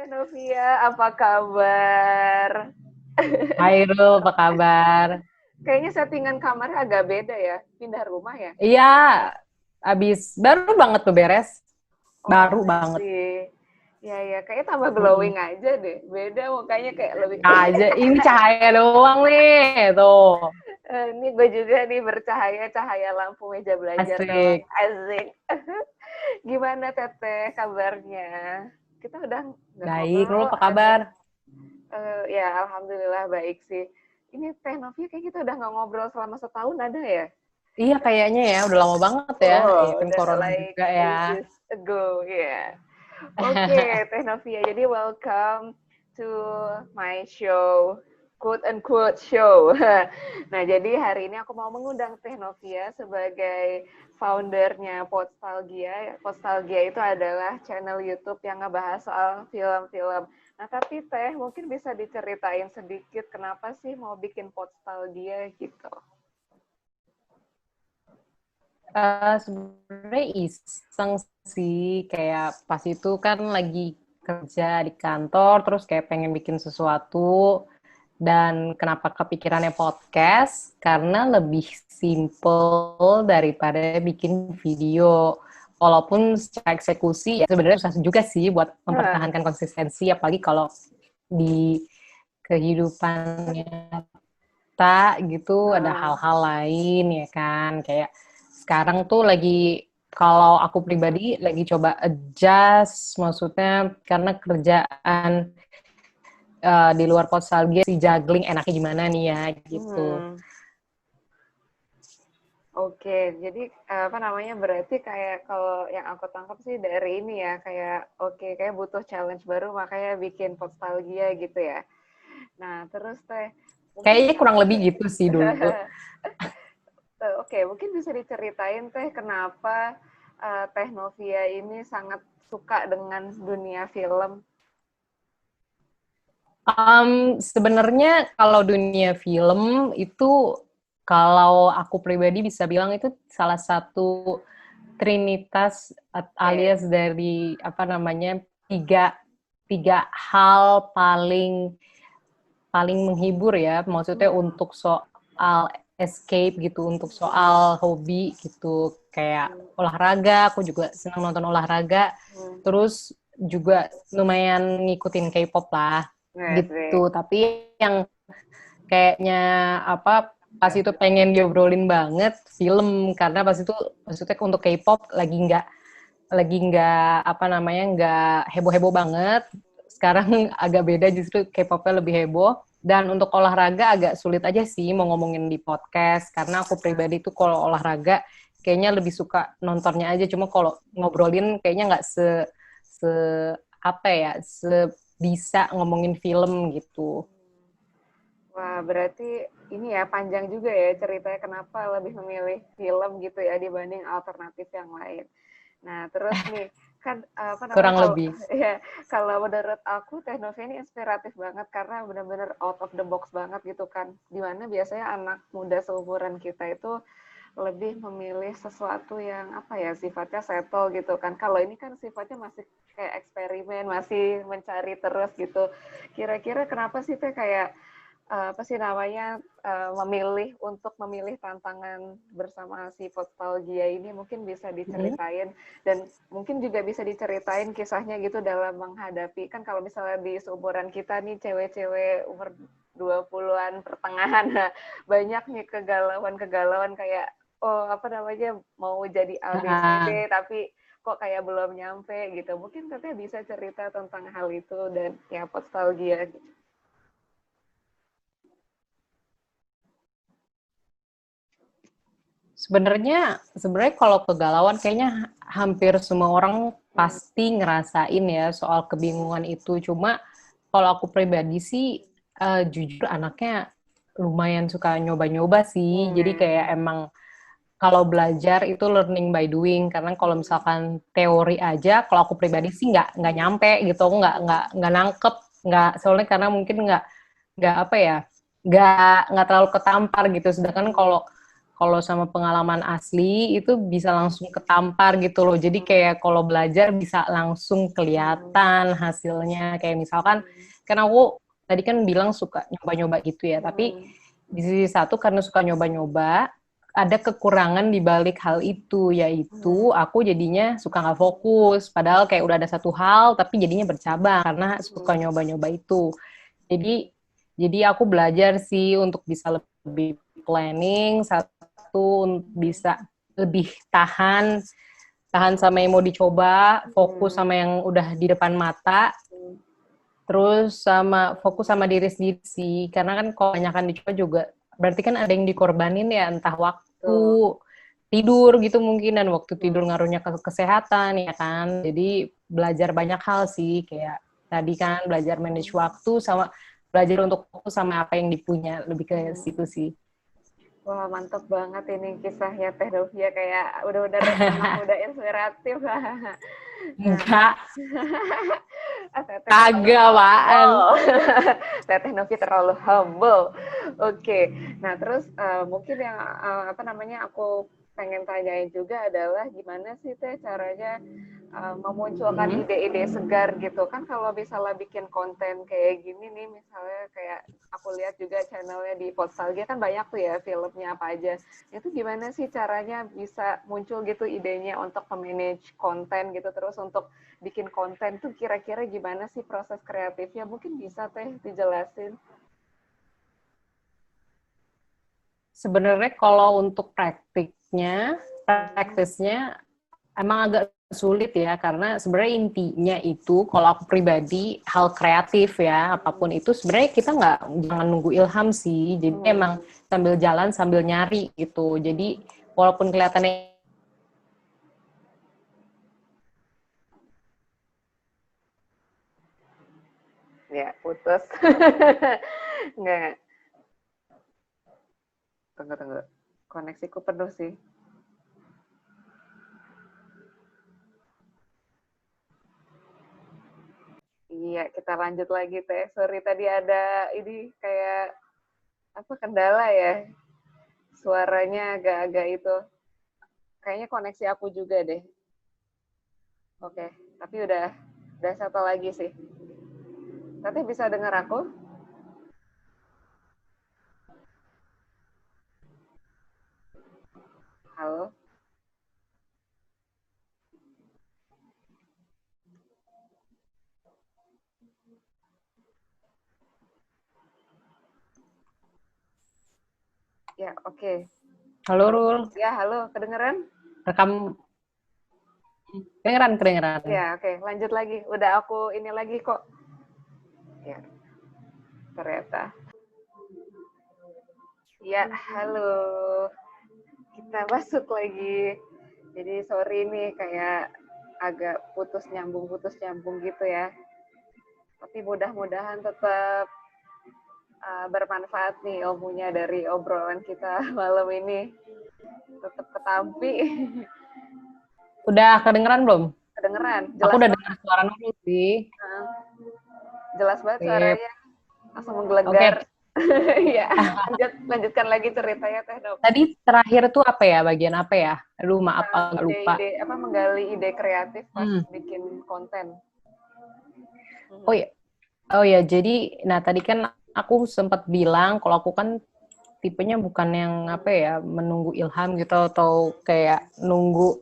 Teh Novia, apa kabar? Hai Rul, apa kabar? Kayaknya settingan kamarnya agak beda ya, pindah rumah ya? Iya, baru banget tuh beres. Oh, Baru I banget. see. Ya, ya, kayaknya tambah Mm-mm. glowing aja deh. Beda mukanya kayak lebih... Aja, ini cahaya doang nih, tuh. Ini gue juga nih bercahaya, cahaya lampu meja belajar doang. Asik. Asik. Gimana Teteh kabarnya? Kita udah nggak Baik, Rul ngobrol, apa ada... kabar? Ya, Alhamdulillah baik sih. Ini Teh Novia kayak kita udah nggak ngobrol selama setahun ada ya? Iya, kayaknya ya, udah lama banget ya. Iya Oh, kan udah corona like juga ya. ages ago, ya. Yeah. Oke, Teh Novia. Jadi welcome to my show, quote unquote show. Nah, jadi hari ini aku mau mengundang Teh Novia sebagai foundernya Podstalgia. Podstalgia itu adalah channel YouTube yang ngebahas soal film-film. Nah, tapi Teh mungkin bisa diceritain sedikit kenapa sih mau bikin Podstalgia gitu. Sebenarnya iseng sih, kayak pas itu kan lagi kerja di kantor, terus kayak pengen bikin sesuatu. Dan kenapa kepikirannya podcast? Karena lebih simple daripada bikin video. Walaupun secara eksekusi ya sebenarnya susah juga sih buat Nah, mempertahankan konsistensi, apalagi kalau di kehidupan nyata gitu ada nah, hal-hal lain ya kan. Kayak sekarang tuh lagi kalau aku pribadi lagi coba adjust, maksudnya karena kerjaan di luar nostalgia si juggling enaknya gimana nih ya gitu. hmm. Oke, jadi apa namanya berarti kayak kalau yang aku tangkap sih dari ini ya kayak oke kayak butuh challenge baru makanya bikin nostalgia gitu ya. Nah terus teh mungkin Kayaknya kurang kenapa lebih sih? gitu sih dulu. Oke, mungkin bisa diceritain teh kenapa Teh Novia ini sangat suka dengan dunia film. Sebenarnya kalau dunia film itu kalau aku pribadi bisa bilang itu salah satu trinitas Oke. alias dari apa namanya tiga tiga hal paling paling menghibur ya, maksudnya Hmm. untuk soal escape gitu, untuk soal hobi gitu, kayak Hmm. olahraga, aku juga senang nonton olahraga, Hmm. terus juga lumayan ngikutin K-pop lah Nah, sih. gitu, tapi yang kayaknya apa pas itu pengen diobrolin banget film karena pas itu maksudnya untuk K-pop lagi nggak apa namanya nggak heboh-heboh banget. Sekarang agak beda justru K-popnya lebih heboh. Dan untuk olahraga agak sulit aja sih mau ngomongin di podcast karena aku pribadi tuh kalau olahraga kayaknya lebih suka nontonnya aja. Cuma kalau ngobrolin kayaknya nggak se apa ya se bisa ngomongin film gitu. Wah, berarti ini ya panjang juga ya ceritanya kenapa lebih memilih film gitu ya dibanding alternatif yang lain. Nah, terus nih kan apa namanya Kurang kalau lebih. ya kalau menurut aku Teknovi ini inspiratif banget karena benar-benar out of the box banget gitu kan. Dimana biasanya anak muda seumuran kita itu lebih memilih sesuatu yang apa ya sifatnya settle gitu kan. Kalau ini kan sifatnya masih kayak eksperimen, masih mencari terus gitu. Kira-kira kenapa sih teh kayak apa sih namanya memilih tantangan bersama si Nostalgia ini mungkin bisa Mm-hmm. diceritain dan mungkin juga bisa diceritain kisahnya gitu dalam menghadapi kan kalau misalnya di seumuran kita nih cewek-cewek umur 20-an pertengahan nah, banyak nih kegalauan-kegalauan kayak oh apa namanya mau jadi ABCD tapi kok kayak belum nyampe gitu. Mungkin katanya bisa cerita tentang hal itu dan ya nostalgia gitu. Sebenarnya kalau kegalauan kayaknya hampir semua orang Hmm. pasti ngerasain ya soal kebingungan itu. Cuma kalau aku pribadi sih jujur anaknya lumayan suka nyoba-nyoba sih. Jadi Hmm. kayak emang kalau belajar itu learning by doing. Karena kalau misalkan teori aja, kalau aku pribadi sih nggak nyampe gitu, nggak nangkep, nggak soalnya karena mungkin nggak apa ya, nggak terlalu ketampar gitu. Sedangkan kalau Kalau sama pengalaman asli itu bisa langsung ketampar gitu loh. Jadi kayak kalau belajar bisa langsung kelihatan hasilnya. Kayak misalkan, kan aku tadi kan bilang suka nyoba-nyoba gitu ya. Tapi di sisi satu karena suka nyoba-nyoba, ada kekurangan di balik hal itu, yaitu aku jadinya suka nggak fokus. Padahal kayak udah ada satu hal, tapi jadinya bercabang karena suka nyoba-nyoba itu. Jadi aku belajar sih untuk bisa lebih planning, satu bisa lebih tahan sama yang mau dicoba, fokus sama yang udah di depan mata, terus sama fokus sama diri sendiri sih. Karena kan kalau kebanyakan dicoba juga berarti kan ada yang dikorbanin ya, entah waktu tidur gitu mungkin, dan waktu tidur ngaruhnya ke kesehatan ya kan. Jadi belajar banyak hal sih, kayak tadi kan belajar manage waktu sama belajar untuk fokus sama apa yang dipunya, lebih ke situ sih. Wah, mantap banget ini kisahnya Teh Novia, kayak udah anak muda inspiratif. Nah, Enggak, Teteh terlalu kagak apaan. humble. Teteh Novi terlalu humble. Oke. Nah, terus mungkin yang apa namanya aku pengen tanyain juga adalah gimana sih Teh caranya memunculkan ide-ide segar gitu kan, kalau misalnya bikin konten kayak gini nih, misalnya kayak aku lihat juga channelnya di Potsalgia kan banyak tuh ya filmnya apa aja, itu gimana sih caranya bisa muncul gitu idenya untuk manage konten gitu, terus untuk bikin konten tuh kira-kira gimana sih proses kreatifnya, mungkin bisa Teh dijelasin. Sebenarnya kalau untuk praktisnya emang agak sulit ya, karena sebenarnya intinya itu kalau aku pribadi hal kreatif ya, apapun itu sebenarnya kita nggak, jangan nunggu ilham sih, jadi emang sambil jalan sambil nyari gitu. Jadi walaupun kelihatannya Ya putus. Nggak, tunggu koneksiku penuh sih. Iya, kita lanjut lagi Teh. Sorry tadi ada ini kayak apa kendala ya. Suaranya agak-agak itu. Kayaknya koneksi aku juga deh. Oke, tapi udah satu lagi sih. Tapi bisa dengar aku? Halo? Ya, oke. halo Rul, Ya, halo, kedengeran? rekam kedengeran. Ya, oke, lanjut lagi. Udah aku ini lagi kok. Ya, ternyata. Ya, halo. Kita masuk lagi. Jadi sorry nih kayak agak putus nyambung gitu ya. Tapi mudah-mudahan tetap bermanfaat nih ilmunya dari obrolan kita malam ini. Tetap ketampi. Udah kedengeran belum? Kedengeran, Aku jelas udah banget. dengar suara Nurul sih. Jelas banget Sip. suaranya. Langsung menggelegar. Oke. Iya, lanjutkan lagi ceritanya Teh Dok. Tadi terakhir tuh apa ya? Bagian apa ya? Aduh, maaf Tentang agak lupa. ide-ide apa menggali ide kreatif pas bikin konten. Oh ya, jadi, nah tadi kan aku sempat bilang kalau aku kan tipenya bukan yang apa ya, menunggu ilham gitu atau kayak nunggu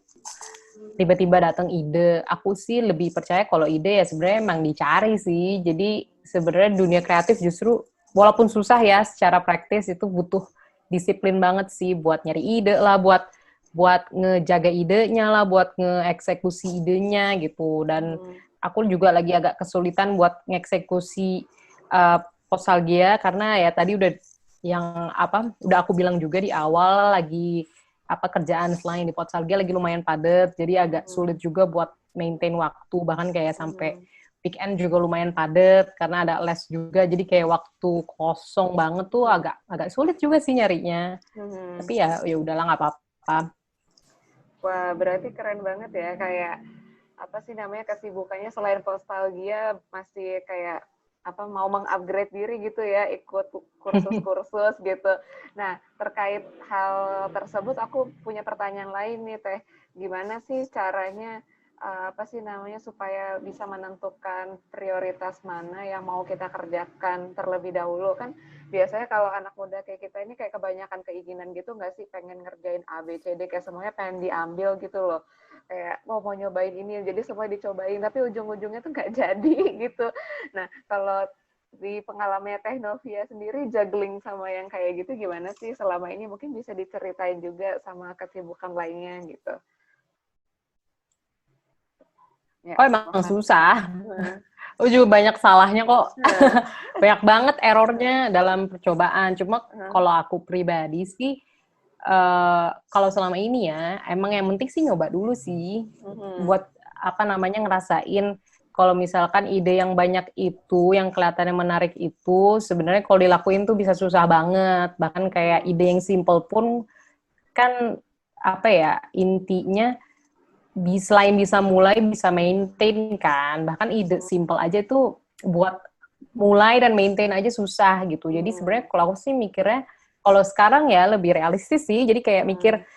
tiba-tiba datang ide. Aku sih lebih percaya kalau ide ya sebenarnya emang dicari sih. Jadi sebenarnya dunia kreatif justru walaupun susah ya secara praktis itu butuh disiplin banget sih buat nyari ide lah, buat buat ngejaga idenya lah, buat ngeeksekusi idenya gitu. Dan aku juga lagi agak kesulitan buat ngeksekusi Postalgia karena ya tadi udah yang apa udah aku bilang juga di awal, lagi apa kerjaan selain di Potsalgia lagi lumayan padat, jadi agak sulit juga buat maintain waktu, bahkan kayak sampai weekend juga lumayan padat karena ada les juga, jadi kayak waktu kosong banget tuh agak sulit juga sih nyarinya. Tapi ya udahlah, nggak apa-apa. Wah, berarti keren banget ya, kayak apa sih namanya kesibukannya selain Postalgia masih kayak mau mengupgrade diri gitu ya, ikut kursus-kursus gitu. Nah, terkait hal tersebut aku punya pertanyaan lain nih Teh. Gimana sih caranya supaya bisa menentukan prioritas mana yang mau kita kerjakan terlebih dahulu? Kan biasanya kalau anak muda kayak kita ini kayak kebanyakan keinginan gitu nggak sih, pengen ngerjain A, B, C, D, kayak semuanya pengen diambil gitu loh. Kayak mau nyobain ini, jadi semua dicobain, tapi ujung-ujungnya tuh nggak jadi gitu. Nah, kalau di pengalamannya Teh Novia sendiri juggling sama yang kayak gitu gimana sih selama ini? Mungkin bisa diceritain juga sama kesibukan lainnya gitu. Ya, Oh emang susah. Oh juga banyak salahnya kok. Banyak banget errornya dalam percobaan. Cuma kalau aku pribadi sih, kalau selama ini ya, emang yang penting sih nyoba dulu sih. Buat ngerasain kalau misalkan ide yang banyak itu, yang kelihatannya menarik itu, sebenarnya kalau dilakuin tuh bisa susah banget. Bahkan kayak ide yang simple pun kan intinya selain bisa mulai, bisa maintain kan. Bahkan ide simple aja tuh buat mulai dan maintain aja susah gitu. Jadi sebenarnya kalau aku sih mikirnya, kalau sekarang ya lebih realistis sih. Jadi kayak mikir,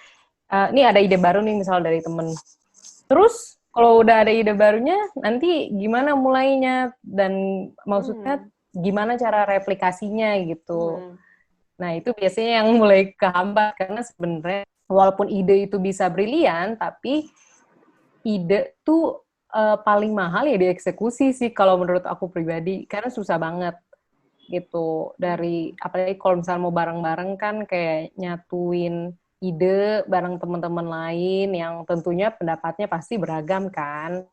ini ada ide baru nih misal dari temen. Terus kalau udah ada ide barunya, nanti gimana mulainya? Dan maksudnya gimana cara replikasinya gitu. Nah itu biasanya yang mulai kehambat. Karena sebenarnya walaupun ide itu bisa brilian, tapi ide tuh paling mahal ya dieksekusi sih kalau menurut aku pribadi, karena susah banget gitu. Dari apalagi kalau misalnya mau bareng-bareng kan kayak nyatuin ide bareng teman-teman lain yang tentunya pendapatnya pasti beragam kan.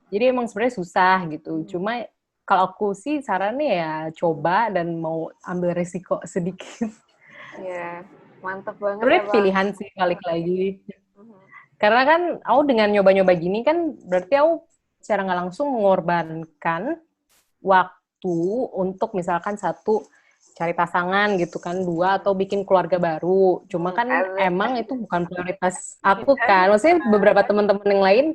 Jadi emang sebenarnya susah gitu. Cuma kalau aku sih sarannya ya coba dan mau ambil resiko sedikit. Iya, mantep banget ya Sebenarnya Bang. pilihan sih balik lagi. Karena kan aku dengan nyoba-nyoba gini kan berarti aku secara nggak langsung mengorbankan waktu untuk misalkan satu cari pasangan gitu kan, dua atau bikin keluarga baru. Cuma kan emang itu bukan prioritas aku kan. Maksudnya beberapa teman-teman yang lain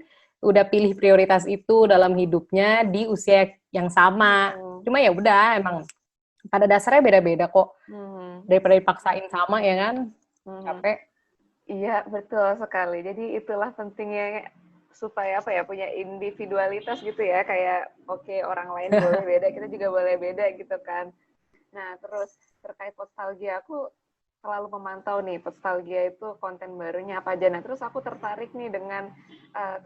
udah pilih prioritas itu dalam hidupnya di usia yang sama. Cuma ya udah emang pada dasarnya beda-beda kok. Daripada dipaksain sama ya kan, capek. Iya, betul sekali. Jadi itulah pentingnya supaya punya individualitas gitu ya, kayak oke, orang lain boleh beda, kita juga boleh beda gitu kan. Nah, terus terkait nostalgia, aku selalu memantau nih nostalgia itu konten barunya apa aja. Nah, terus aku tertarik nih dengan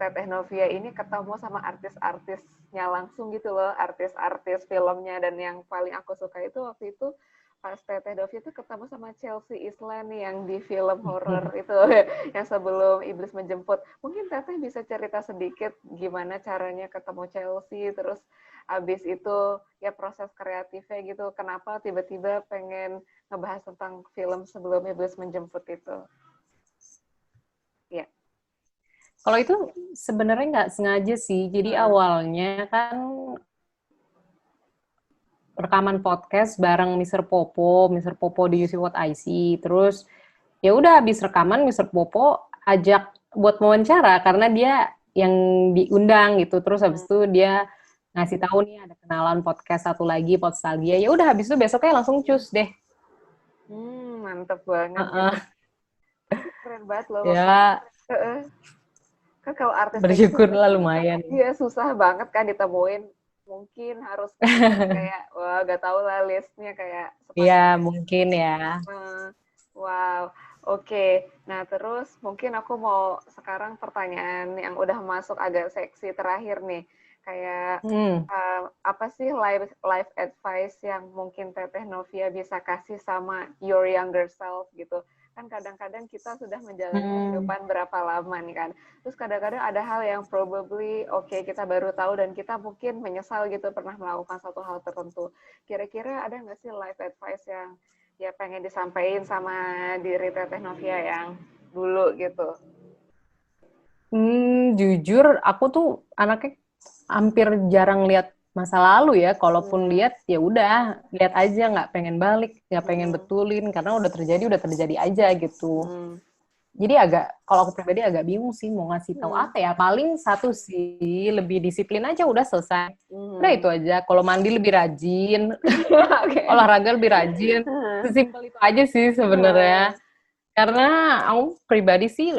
Teteh Novia ini ketemu sama artis-artisnya langsung gitu loh, artis-artis filmnya, dan yang paling aku suka itu waktu itu pas Teteh Novia itu ketemu sama Chelsea Islan nih yang di film horor itu yang sebelum Iblis Menjemput. Mungkin Teteh bisa cerita sedikit gimana caranya ketemu Chelsea, terus abis itu ya proses kreatifnya gitu, kenapa tiba-tiba pengen ngebahas tentang film sebelum Iblis Menjemput itu. Ya. Kalau itu sebenarnya nggak sengaja sih. Jadi awalnya kan rekaman podcast bareng Mr. Popo di You See What I See. Terus ya udah habis rekaman Mr. Popo ajak buat wawancara karena dia yang diundang gitu. Terus habis itu dia ngasih tahu nih ada kenalan podcast satu lagi, Podstalgia. Ya udah habis itu besoknya langsung cus deh. Mantep banget gitu. Keren banget loh. Ya. Kan kalau artis bersyukurlah lumayan. Iya, susah banget kan ditemuin. Mungkin harus kayak gak tau lah listnya kayak iya mungkin ya. Wow, oke. Nah terus mungkin aku mau sekarang pertanyaan yang udah masuk agak seksi terakhir nih, kayak apa sih life advice yang mungkin Teteh Novia bisa kasih sama your younger self gitu. Kan kadang-kadang kita sudah menjalani kehidupan berapa lama nih kan. Terus kadang-kadang ada hal yang probably kita baru tahu dan kita mungkin menyesal gitu pernah melakukan satu hal tertentu. Kira-kira ada nggak sih life advice yang ya pengen disampaikan sama diri Teteh Novia yang dulu gitu? Jujur aku tuh anaknya hampir jarang lihat masa lalu ya. Kalaupun lihat ya udah lihat aja, nggak pengen balik, nggak pengen betulin karena udah terjadi aja gitu. Jadi kalau aku pribadi agak bingung sih mau ngasih tahu apa ya. Paling satu sih, lebih disiplin aja udah selesai. Udah itu aja. Kalau mandi lebih rajin, Oke. olahraga lebih rajin. Sesimpel itu aja sih sebenarnya. Karena aku pribadi sih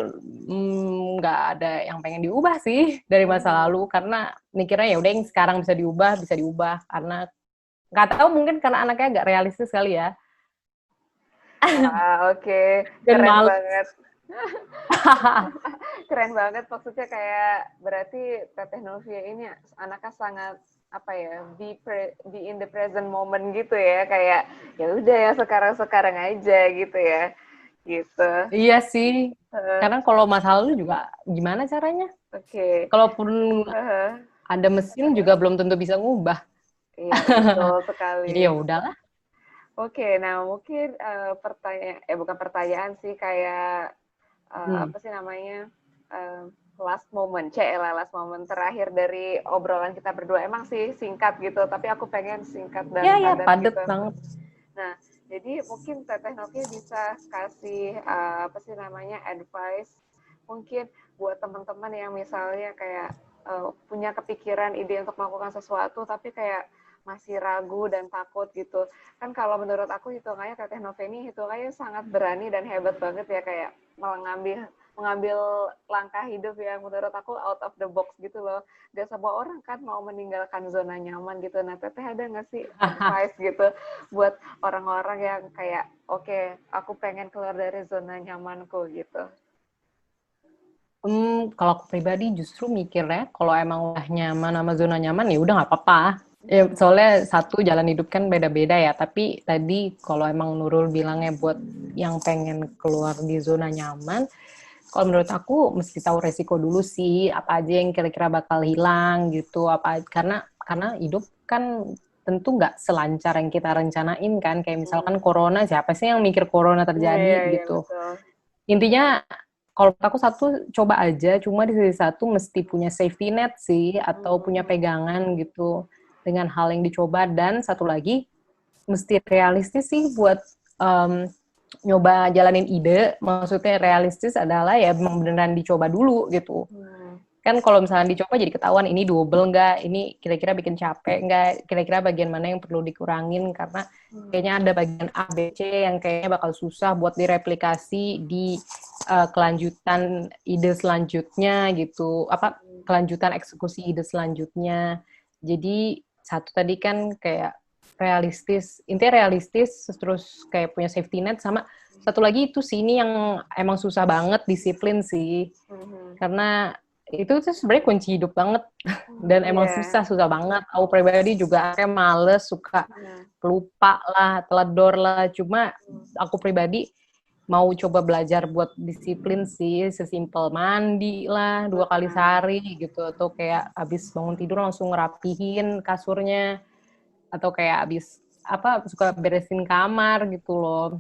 nggak ada yang pengen diubah sih dari masa lalu. Karena mikirnya ya udah yang sekarang bisa diubah. Karena nggak tahu mungkin karena anaknya agak realistis kali ya. Wah, oke. Dan Keren males. banget. Keren banget, maksudnya kayak berarti Teteh Novia ini anaknya sangat apa ya, be in the present moment gitu ya, kayak ya udah ya sekarang aja gitu ya, gitu. Iya sih. Karena kalau masa lalu juga gimana caranya? Oke. Kalaupun ada mesin juga belum tentu bisa ngubah. Iya, betul Jadi sekali. ya udahlah. Oke, nah mungkin pertanyaan, bukan pertanyaan sih, kayak apa sih namanya, eh, last moment, last moment terakhir dari obrolan kita berdua. Emang sih singkat gitu, tapi aku pengen singkat dan Ya padat padet gitu. banget. Nah, jadi mungkin Teteh Novi bisa kasih apa sih namanya, advice mungkin buat teman-teman yang misalnya kayak punya kepikiran ide untuk melakukan sesuatu tapi kayak masih ragu dan takut gitu. Kan kalau menurut aku hitungannya Teteh Noveni hitungannya sangat berani dan hebat banget ya, kayak mengambil mengambil langkah hidup yang menurut aku out of the box gitu loh. Gak semua orang kan mau meninggalkan zona nyaman gitu. Nah, Teteh ada nggak sih advice gitu buat orang-orang yang kayak, oke, aku pengen keluar dari zona nyamanku gitu. Kalau aku pribadi justru mikirnya kalau emang udah nyaman sama zona nyaman ya udah nggak apa-apa. Ya, soalnya satu jalan hidup kan beda-beda ya. Tapi tadi kalau emang Nurul bilangnya buat yang pengen keluar di zona nyaman, kalau menurut aku mesti tahu resiko dulu sih, apa aja yang kira-kira bakal hilang gitu, karena hidup kan tentu nggak selancar yang kita rencanain kan, kayak misalkan corona, siapa sih yang mikir corona terjadi Iya, iya, gitu. betul. Intinya kalau aku satu coba aja, cuma di sisi satu mesti punya safety net sih atau punya pegangan gitu dengan hal yang dicoba, dan satu lagi mesti realistis sih buat nyoba jalanin ide. Maksudnya realistis adalah ya memang beneran dicoba dulu gitu. Kan kalau misalnya dicoba jadi ketahuan ini doable nggak, ini kira-kira bikin capek nggak, kira-kira bagian mana yang perlu dikurangin, karena kayaknya ada bagian A, B, C yang kayaknya bakal susah buat direplikasi di kelanjutan ide selanjutnya gitu, apa kelanjutan eksekusi ide selanjutnya. Jadi satu tadi kan kayak realistis, intinya realistis, terus kayak punya safety net, sama satu lagi itu sih ini yang emang susah banget, disiplin sih, karena itu tuh sebenarnya kunci hidup banget dan emang susah banget. Aku pribadi juga kayak males, suka lupa lah, teledor lah. Cuma aku pribadi mau coba belajar buat disiplin sih, sesimpel mandi lah 2 kali sehari gitu, atau kayak abis bangun tidur langsung ngerapihin kasurnya, atau kayak abis apa suka beresin kamar gitu loh.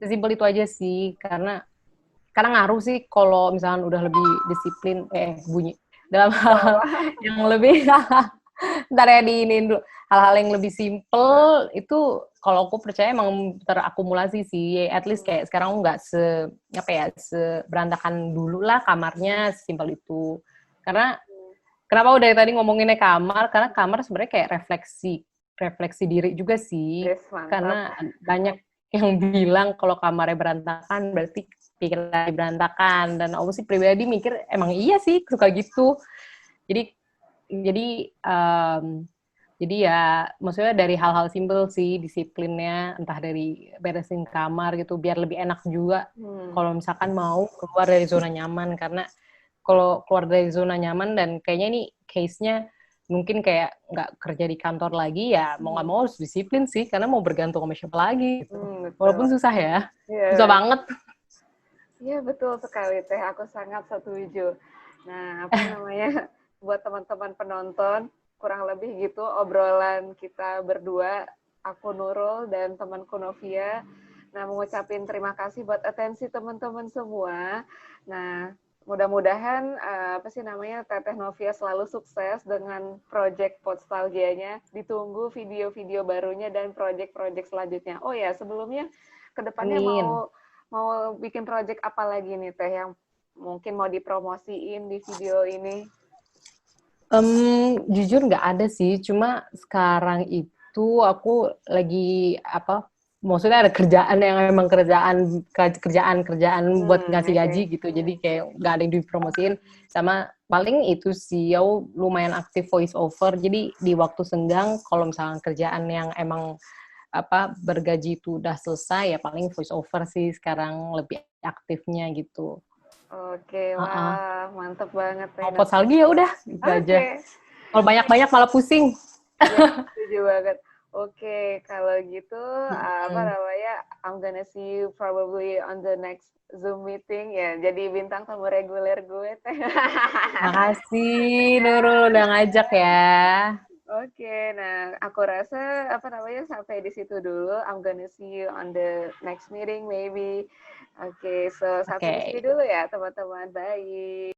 Sesimpel itu aja sih, karena ngaruh sih kalau misalkan udah lebih disiplin, bunyi dalam hal yang lebih ntar ya diinin dulu, hal-hal yang lebih simple itu kalau aku percaya emang terakumulasi sih, at least kayak sekarang nggak seberantakan dulu lah kamarnya, simpel itu. Karena kenapa udah tadi ngomonginnya kamar, karena kamar sebenarnya kayak refleksi diri juga sih, Yes, mantap. karena banyak yang bilang kalau kamarnya berantakan berarti pikiran berantakan, dan aku sih pribadi mikir emang iya sih, suka gitu. Jadi ya maksudnya dari hal-hal simpel sih disiplinnya, entah dari beresin kamar gitu biar lebih enak juga kalau misalkan mau keluar dari zona nyaman. Karena kalau keluar dari zona nyaman, dan kayaknya ini case-nya mungkin kayak nggak kerja di kantor lagi, ya mau nggak mau harus disiplin sih, karena mau bergantung sama siapa lagi gitu. Betul. Walaupun susah ya, susah Iya. banget. Iya, betul sekali Teh, aku sangat setuju. Nah, apa namanya, buat teman-teman penonton, kurang lebih gitu obrolan kita berdua, aku Nurul dan temanku Novia. Nah, mengucapin terima kasih buat atensi teman-teman semua. Nah, mudah-mudahan apa sih namanya, Teteh Novia selalu sukses dengan project Podstalgianya. Ditunggu video-video barunya dan project-project selanjutnya. Oh ya, sebelumnya kedepannya Amin. mau bikin project apa lagi nih Teh yang mungkin mau dipromosiin di video ini? Jujur nggak ada sih, cuma sekarang itu aku lagi maksudnya ada kerjaan yang emang kerjaan buat ngasih Oke. gaji gitu, jadi kayak nggak ada yang dipromosiin. Sama paling itu sih, aku lumayan aktif voice over, jadi di waktu senggang kalau misalnya kerjaan yang emang bergaji itu udah selesai ya paling voice over sih sekarang lebih aktifnya gitu. Oke, wah mantep banget Teh Mau Nova. lagi ya udah gitu aja. Oke, Kalau banyak-banyak malah pusing. ya setuju banget. Oke, kalau gitu apa Hmm. namanya, I'm gonna see you probably on the next Zoom meeting ya. Jadi bintang tamu reguler gue Teh. Makasih Nurul udah ngajak ya. Oke, nah aku rasa apa namanya sampai di situ dulu. I'm gonna see you on the next meeting maybe. Oke, so sampai di sini Oke. dulu ya teman-teman. Bye.